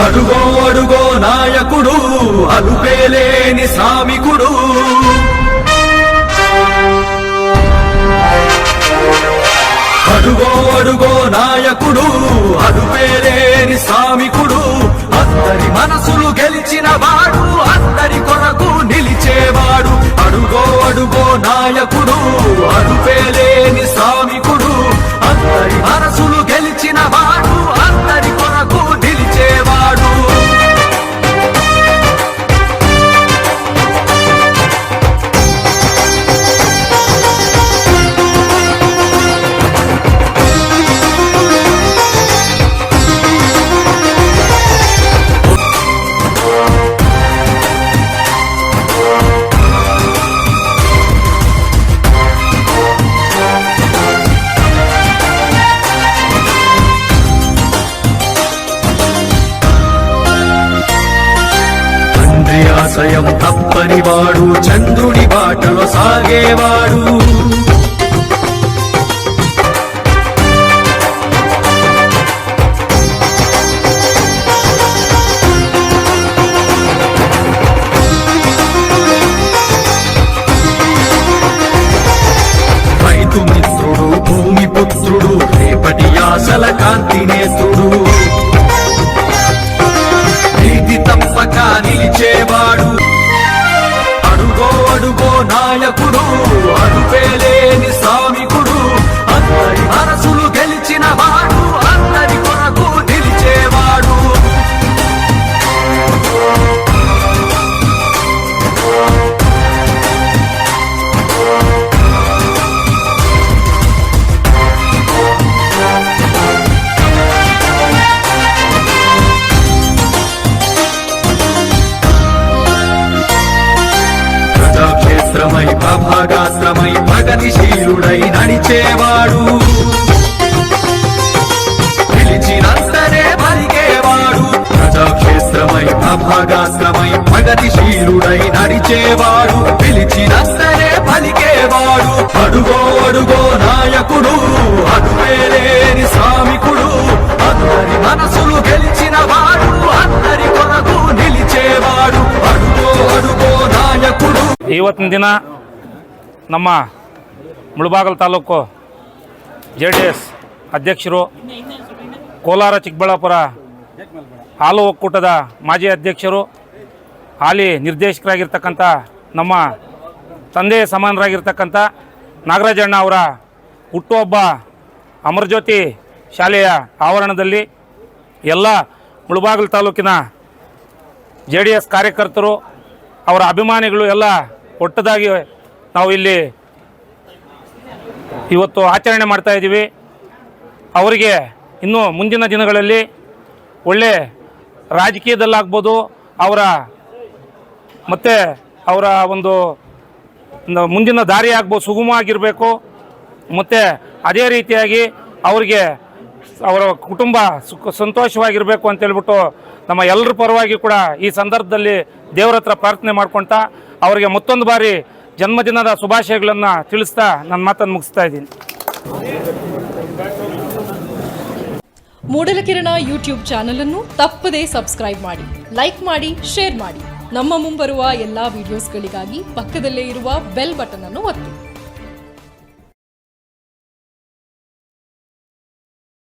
అడుగో అడుగో నాయకుడు అలుపేలేని శ్రామికుడు అడుగో అడుగో నాయకుడు అలుపేలేని శ్రామికుడు అందరి మనసులు గెలిచిన వాడు అందరి కొరకు నిలిచేవాడు అడుగో అడుగో నాయకుడు అలుపేలేని శ్రామికుడు అందరి మనసులు గెలిచిన వాడు అందరి కొరకు నిలిచేవాడు ఆశయం తప్పనివాడు చంద్రుని బాటలో సాగేవాడు రైతు మిత్రుడు భూమి పుత్రుడు రేపటి ఆశల కాంతి నేత్రుడు తప్పక నిలిచేవాడు అడుగో అడుగో నాయకుడు అడుపేలేని శ్రామికుడు అందరి మనసులు గెలిచిన వాడు అందరి కొరకు నిలిచేవాడు ప్రభాగాశ్రమై ప్రగతిశీలుడై నడిచేవాడు పిలిచినంతనే పలికేవాడు ప్రజాక్షేత్రమై ప్రభాగాశ్రమై ప్రగతిశీలుడై నడిచేవాడు పిలిచినంతనే పలికేవాడు అడుగో అడుగో నాయకుడు అడుపేలేని శ్రామికుడు అందరి మనసులు గెలిచిన వాడు అందరి కొరకు నిలిచేవాడు అడుగో అడుగో నాయకుడు ಇವತ್ತಿನ ದಿನ ನಮ್ಮ ಮುಳಬಾಗಿಲು ತಾಲೂಕು JDS ಅಧ್ಯಕ್ಷರು ಕೋಲಾರ ಚಿಕ್ಕಬಳ್ಳಾಪುರ ಹಾಲು ಒಕ್ಕೂಟದ ಮಾಜಿ ಅಧ್ಯಕ್ಷರು ಹಾಲಿ ನಿರ್ದೇಶಕರಾಗಿರ್ತಕ್ಕಂಥ ನಮ್ಮ ತಂದೆ ಸಮಾನರಾಗಿರ್ತಕ್ಕಂಥ ನಾಗರಾಜಣ್ಣ ಅವರ ಹುಟ್ಟುಹಬ್ಬ ಅಮರಜ್ಯೋತಿ ಶಾಲೆಯ ಆವರಣದಲ್ಲಿ ಎಲ್ಲ ಮುಳಬಾಗಿಲು ತಾಲೂಕಿನ JDS ಕಾರ್ಯಕರ್ತರು ಅವರ ಅಭಿಮಾನಿಗಳು ಎಲ್ಲ ಒಟ್ಟದಾಗಿ ನಾವು ಇಲ್ಲಿ ಇವತ್ತು ಆಚರಣೆ ಮಾಡ್ತಾ ಇದ್ದೀವಿ. ಅವರಿಗೆ ಇನ್ನು ಮುಂದಿನ ದಿನಗಳಲ್ಲಿ ಒಳ್ಳೆ ರಾಜಕೀಯದಲ್ಲಾಗ್ಬೋದು ಮತ್ತು ಅವರ ಒಂದು ಮುಂದಿನ ದಾರಿ ಆಗ್ಬೋದು ಸುಗಮವಾಗಿರಬೇಕು ಮತ್ತು ಅದೇ ರೀತಿಯಾಗಿ ಅವರಿಗೆ ಅವರ ಕುಟುಂಬ ಸಂತೋಷವಾಗಿರಬೇಕು ಅಂತ ಹೇಳ್ಬಿಟ್ಟು ನಮ್ಮ ಎಲ್ಲರ ಪರವಾಗಿ ಕೂಡ ಈ ಸಂದರ್ಭದಲ್ಲಿ ದೇವರ ಹತ್ರ ಪ್ರಾರ್ಥನೆ ಮಾಡ್ಕೊಳ್ತಾ ಅವರಿಗೆ ಮತ್ತೊಂದು ಬಾರಿ ಜನ್ಮದಿನದ ಶುಭಾಶಯಗಳನ್ನು ತಿಳಿಸ್ತಾ ನನ್ನ ಮಾತನ್ನು ಮುಗಿಸ್ತಾ ಇದ್ದೀನಿ. ಮೂಡಲಕಿರಣ ಯೂಟ್ಯೂಬ್ ಚಾನೆಲ್ ಅನ್ನು ತಪ್ಪದೇ ಸಬ್ಸ್ಕ್ರೈಬ್ ಮಾಡಿ, ಲೈಕ್ ಮಾಡಿ, ಶೇರ್ ಮಾಡಿ. ನಮ್ಮ ಮುಂಬರುವ ಎಲ್ಲಾ ವಿಡಿಯೋಸ್ಗಳಿಗಾಗಿ ಪಕ್ಕದಲ್ಲೇ ಇರುವ ಬೆಲ್ ಬಟನ್ ಅನ್ನು ಒತ್ತಿ.